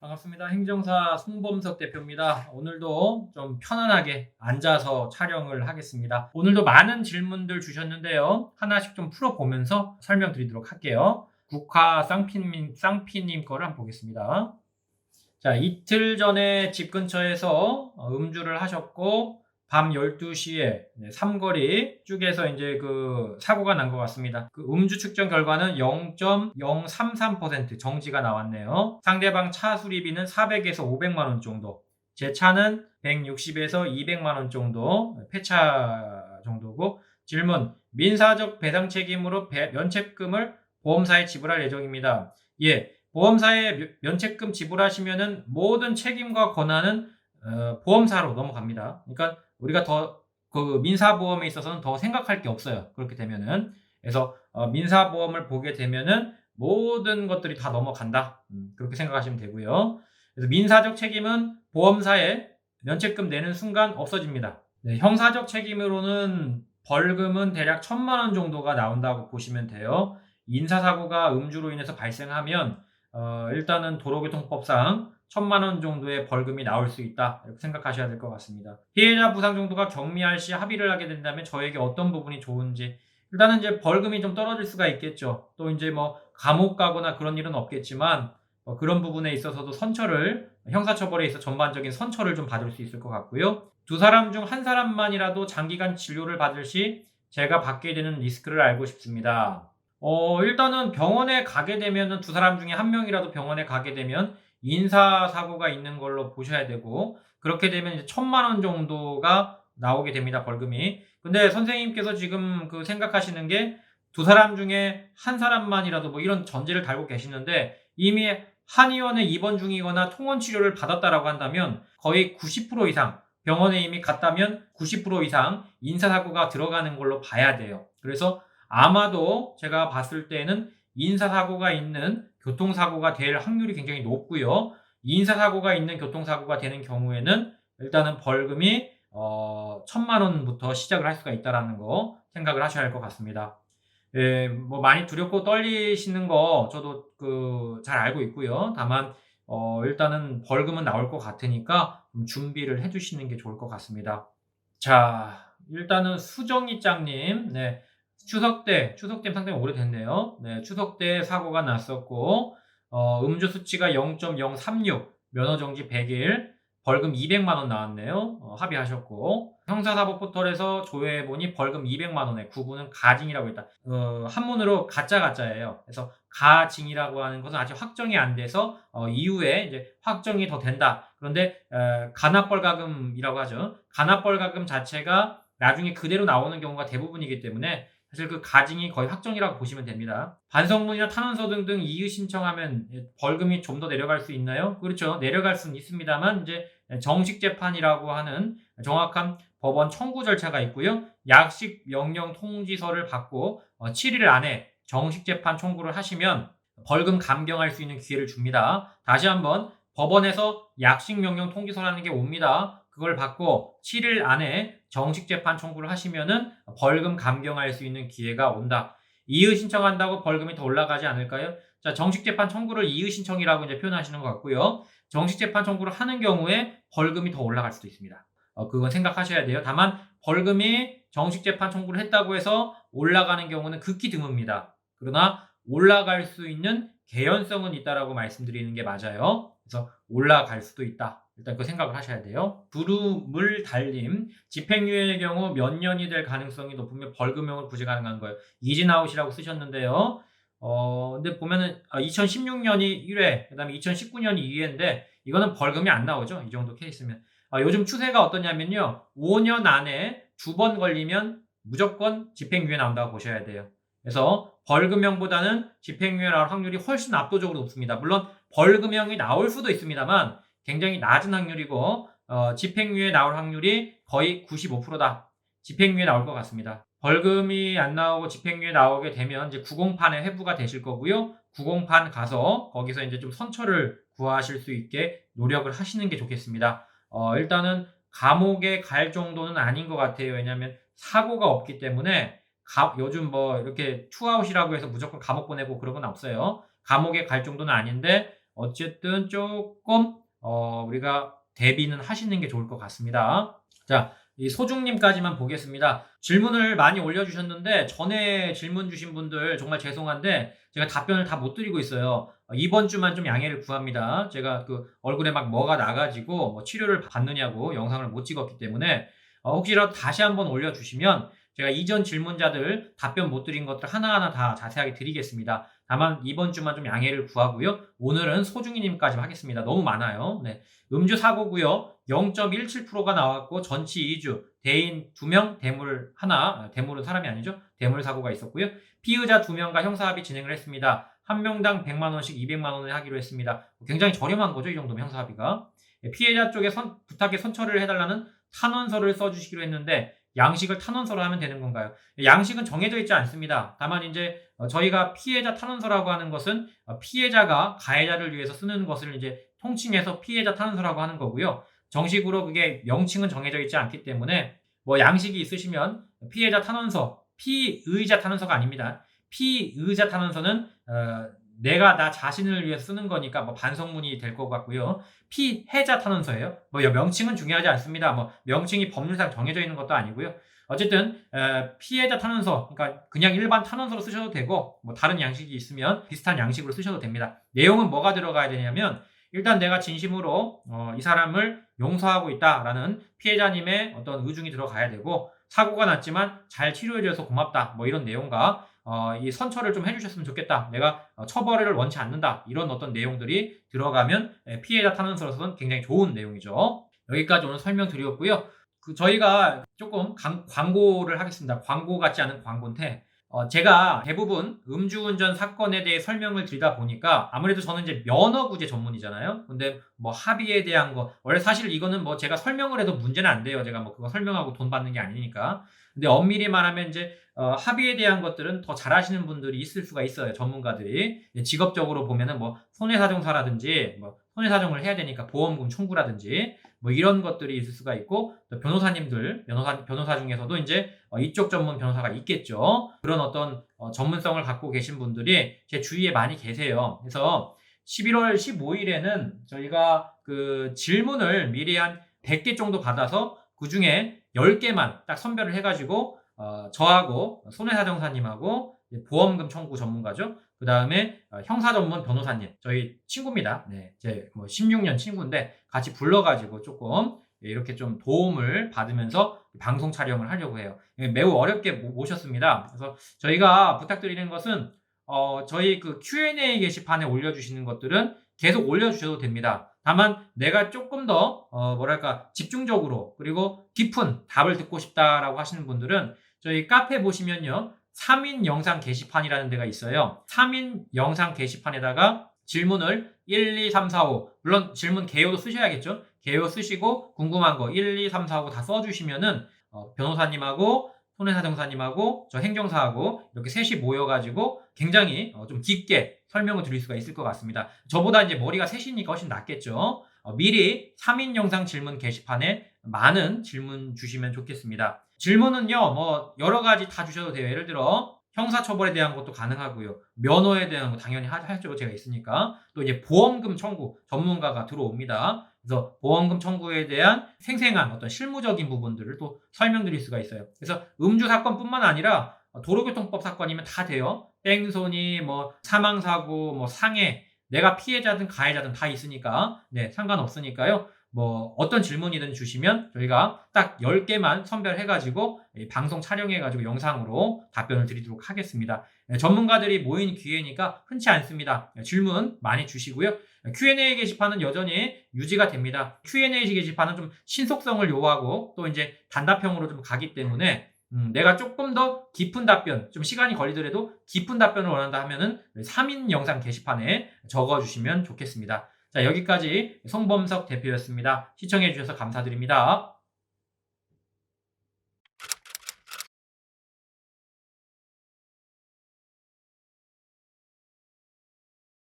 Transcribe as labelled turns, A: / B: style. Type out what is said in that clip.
A: 반갑습니다. 행정사 송범석 대표입니다. 오늘도 좀 편안하게 앉아서 촬영을 하겠습니다. 오늘도 많은 질문들 주셨는데요. 하나씩 좀 풀어보면서 설명드리도록 할게요. 국화 쌍피님 거를 한번 보겠습니다. 자, 이틀 전에 집 근처에서 음주를 하셨고 밤 12시에 삼거리 쪽에서 이제 그 사고가 난 것 같습니다. 그 음주 측정 결과는 0.033% 정지가 나왔네요. 상대방 차 수리비는 400에서 500만 원 정도. 제 차는 160에서 200만 원 정도, 폐차 정도고. 질문: 민사적 배상 책임으로 면책금을 보험사에 지불할 예정입니다. 예. 보험사에 면책금 지불하시면은 모든 책임과 권한은 보험사로 넘어갑니다. 그러니까 우리가 더 그 민사보험에 있어서는 더 생각할 게 없어요. 그렇게 되면은. 그래서 민사보험을 보게 되면은 모든 것들이 다 넘어간다. 그렇게 생각하시면 되고요. 그래서 민사적 책임은 보험사에 면책금 내는 순간 없어집니다. 네, 형사적 책임으로는 벌금은 대략 1,000만 원 정도가 나온다고 보시면 돼요. 인사사고가 음주로 인해서 발생하면 일단은 도로교통법상 1,000만 원 정도의 벌금이 나올 수 있다, 이렇게 생각하셔야 될 것 같습니다. 피해자 부상 정도가 경미할 시 합의를 하게 된다면 저에게 어떤 부분이 좋은지, 일단은 이제 벌금이 좀 떨어질 수가 있겠죠. 또 이제 뭐 감옥 가거나 그런 일은 없겠지만 그런 부분에 있어서도 형사처벌에 있어 전반적인 선처를 좀 받을 수 있을 것 같고요. 두 사람 중 한 사람만이라도 장기간 진료를 받을 시 제가 받게 되는 리스크를 알고 싶습니다. 일단은 병원에 가게 되면은 두 사람 중에 한 명이라도 병원에 가게 되면 인사사고가 있는 걸로 보셔야 되고, 그렇게 되면 이제 1,000만 원 정도가 나오게 됩니다, 벌금이. 근데 선생님께서 지금 그 생각하시는 게 두 사람 중에 한 사람만이라도 뭐 이런 전제를 달고 계시는데, 이미 한의원에 입원 중이거나 통원 치료를 받았다라고 한다면 거의 90% 이상, 병원에 이미 갔다면 90% 이상 인사사고가 들어가는 걸로 봐야 돼요. 그래서 아마도 제가 봤을 때는 인사사고가 있는 교통사고가 될 확률이 굉장히 높고요. 인사사고가 있는 교통사고가 되는 경우에는 일단은 벌금이 1,000만 원부터 시작을 할 수가 있다는 거 생각을 하셔야 할 것 같습니다. 예, 뭐 많이 두렵고 떨리시는 거 저도 잘 알고 있고요. 다만 일단은 벌금은 나올 것 같으니까 좀 준비를 해 두시는 게 좋을 것 같습니다. 자, 일단은 수정이짱님, 네. 추석 때 상당히 오래됐네요. 네, 추석 때 사고가 났었고, 음주 수치가 0.036, 면허정지 100일, 벌금 200만 원 나왔네요. 합의하셨고, 형사사법 포털에서 조회해보니 벌금 200만 원에 구분은 가징이라고 했다. 한문으로 가짜예요. 그래서 가징이라고 하는 것은 아직 확정이 안 돼서 이후에 이제 확정이 더 된다. 그런데 간합벌가금이라고 하죠. 간합벌가금 자체가 나중에 그대로 나오는 경우가 대부분이기 때문에 사실 그 가징이 거의 확정이라고 보시면 됩니다. 반성문이나 탄원서 등등 이의 신청하면 벌금이 좀 더 내려갈 수 있나요? 그렇죠. 내려갈 수는 있습니다만 이제 정식 재판이라고 하는 정확한 법원 청구 절차가 있고요. 약식 명령 통지서를 받고 7일 안에 정식 재판 청구를 하시면 벌금 감경할 수 있는 기회를 줍니다. 다시 한번, 법원에서 약식 명령 통지서라는 게 옵니다. 그걸 받고 7일 안에 정식 재판 청구를 하시면은 벌금 감경할 수 있는 기회가 온다. 이의 신청한다고 벌금이 더 올라가지 않을까요? 자, 정식 재판 청구를 이의 신청이라고 이제 표현하시는 것 같고요. 정식 재판 청구를 하는 경우에 벌금이 더 올라갈 수도 있습니다. 그건 생각하셔야 돼요. 다만 벌금이 정식 재판 청구를 했다고 해서 올라가는 경우는 극히 드뭅니다. 그러나 올라갈 수 있는 개연성은 있다라고 말씀드리는 게 맞아요. 그래서 올라갈 수도 있다. 일단 그 생각을 하셔야 돼요. 두루물 달림, 집행유예의 경우 몇 년이 될 가능성이 높으면 벌금형을 부제 가능한 거예요. 이진아웃이라고 쓰셨는데요. 근데 보면은 2016년이 1회, 그다음에 2019년이 2회인데 이거는 벌금이 안 나오죠. 이 정도 케이스면. 요즘 추세가 어떠냐면요. 5년 안에 2번 걸리면 무조건 집행유예 나온다고 보셔야 돼요. 그래서 벌금형보다는 집행유예 나올 확률이 훨씬 압도적으로 높습니다. 물론 벌금형이 나올 수도 있습니다만 굉장히 낮은 확률이고 집행유예 나올 확률이 거의 95%다. 집행유예 나올 것 같습니다. 벌금이 안 나오고 집행유예 나오게 되면 이제 구공판에 회부가 되실 거고요. 구공판 가서 거기서 이제 좀 선처를 구하실 수 있게 노력을 하시는 게 좋겠습니다. 일단은 감옥에 갈 정도는 아닌 것 같아요. 왜냐하면 사고가 없기 때문에 요즘 뭐 이렇게 투아웃이라고 해서 무조건 감옥 보내고 그런 건 없어요. 감옥에 갈 정도는 아닌데 어쨌든 조금 우리가 대비는 하시는 게 좋을 것 같습니다. 자, 이 소중님까지만 보겠습니다. 질문을 많이 올려주셨는데 전에 질문 주신 분들 정말 죄송한데 제가 답변을 다 못 드리고 있어요. 이번 주만 좀 양해를 구합니다. 제가 그 얼굴에 막 뭐가 나가지고 뭐 치료를 받느냐고 영상을 못 찍었기 때문에 혹시라도 다시 한번 올려주시면 제가 이전 질문자들 답변 못 드린 것들 하나하나 다 자세하게 드리겠습니다. 다만 이번 주만 좀 양해를 구하고요. 오늘은 소중이님까지 하겠습니다. 너무 많아요. 네. 음주 사고고요. 0.17%가 나왔고 전치 2주, 대인 2명, 대물 하나, 대물은 사람이 아니죠. 대물 사고가 있었고요. 피의자 2명과 형사합의 진행을 했습니다. 한 명당 100만 원씩 200만 원을 하기로 했습니다. 굉장히 저렴한 거죠. 이 정도면 형사합의가. 피해자 쪽에 부탁에 선처를 해달라는 탄원서를 써주시기로 했는데 양식을 탄원서로 하면 되는 건가요? 양식은 정해져 있지 않습니다. 다만 이제 저희가 피해자 탄원서라고 하는 것은 피해자가 가해자를 위해서 쓰는 것을 이제 통칭해서 피해자 탄원서라고 하는 거고요. 정식으로 그게 명칭은 정해져 있지 않기 때문에 뭐 양식이 있으시면 피해자 탄원서, 피의자 탄원서가 아닙니다. 피의자 탄원서는 내가 나 자신을 위해서 쓰는 거니까 뭐 반성문이 될 것 같고요. 피해자 탄원서예요. 뭐 명칭은 중요하지 않습니다. 뭐 명칭이 법률상 정해져 있는 것도 아니고요. 어쨌든 피해자 탄원서, 그러니까 그냥 일반 탄원서로 쓰셔도 되고 뭐 다른 양식이 있으면 비슷한 양식으로 쓰셔도 됩니다. 내용은 뭐가 들어가야 되냐면 일단 내가 진심으로 이 사람을 용서하고 있다라는 피해자님의 어떤 의중이 들어가야 되고 사고가 났지만 잘 치료해줘서 고맙다 뭐 이런 내용과 이 선처를 좀 해주셨으면 좋겠다. 내가 처벌을 원치 않는다. 이런 어떤 내용들이 들어가면 피해자 탄원서로서는 굉장히 좋은 내용이죠. 여기까지 오늘 설명드렸고요. 저희가 조금 광고를 하겠습니다. 광고 같지 않은 광고인데 제가 대부분 음주운전 사건에 대해 설명을 드리다 보니까 아무래도 저는 이제 면허구제 전문이잖아요. 근데 뭐 합의에 대한 거 원래 사실 이거는 뭐 제가 설명을 해도 문제는 안 돼요. 제가 뭐 그거 설명하고 돈 받는 게 아니니까. 근데 엄밀히 말하면 이제 합의에 대한 것들은 더 잘하시는 분들이 있을 수가 있어요. 전문가들이. 직업적으로 보면은 뭐 손해사정사라든지 뭐 손해사정을 해야 되니까 보험금 청구라든지 뭐 이런 것들이 있을 수가 있고 또 변호사님들 변호사 중에서도 이제 이쪽 전문 변호사가 있겠죠. 그런 어떤 전문성을 갖고 계신 분들이 제 주위에 많이 계세요. 그래서 11월 15일에는 저희가 그 질문을 미리 한 100개 정도 받아서 그 중에 10개만 딱 선별을 해가지고 저하고 손해사정사님하고 보험금 청구 전문가죠. 그 다음에 형사 전문 변호사님, 저희 친구입니다. 네, 제 뭐 16년 친구인데 같이 불러가지고 조금 이렇게 좀 도움을 받으면서 방송 촬영을 하려고 해요. 매우 어렵게 모셨습니다. 그래서 저희가 부탁드리는 것은 저희 그 Q&A 게시판에 올려주시는 것들은 계속 올려주셔도 됩니다. 다만 내가 조금 더 뭐랄까 집중적으로 그리고 깊은 답을 듣고 싶다라고 하시는 분들은 저희 카페 보시면요. 3인 영상 게시판이라는 데가 있어요. 3인 영상 게시판에다가 질문을 1, 2, 3, 4, 5 물론 질문 개요도 쓰셔야겠죠. 개요 쓰시고 궁금한 거 1, 2, 3, 4, 5 다 써주시면은 변호사님하고 손해사정사님하고 저 행정사하고 이렇게 셋이 모여가지고 굉장히 좀 깊게 설명을 드릴 수가 있을 것 같습니다. 저보다 이제 머리가 셋이니까 훨씬 낫겠죠. 미리 3인 영상 질문 게시판에 많은 질문 주시면 좋겠습니다. 질문은요, 뭐 여러 가지 다 주셔도 돼요. 예를 들어 형사처벌에 대한 것도 가능하고요. 면허에 대한 거 당연히 하죠. 제가 있으니까. 또 이제 보험금 청구 전문가가 들어옵니다. 그래서 보험금 청구에 대한 생생한 어떤 실무적인 부분들을 또 설명드릴 수가 있어요. 그래서 음주 사건뿐만 아니라 도로교통법 사건이면 다 돼요. 뺑소니, 뭐 사망사고, 뭐 상해, 내가 피해자든 가해자든 다 있으니까 네, 상관없으니까요. 뭐 어떤 질문이든 주시면 저희가 딱 10개만 선별해가지고 방송 촬영해가지고 영상으로 답변을 드리도록 하겠습니다. 전문가들이 모인 기회니까 흔치 않습니다. 질문 많이 주시고요. Q&A 게시판은 여전히 유지가 됩니다. Q&A 게시판은 좀 신속성을 요하고 또 이제 단답형으로 좀 가기 때문에 내가 조금 더 깊은 답변, 좀 시간이 걸리더라도 깊은 답변을 원한다 하면은 3인 영상 게시판에 적어주시면 좋겠습니다. 자, 여기까지 송범석 대표였습니다. 시청해주셔서 감사드립니다.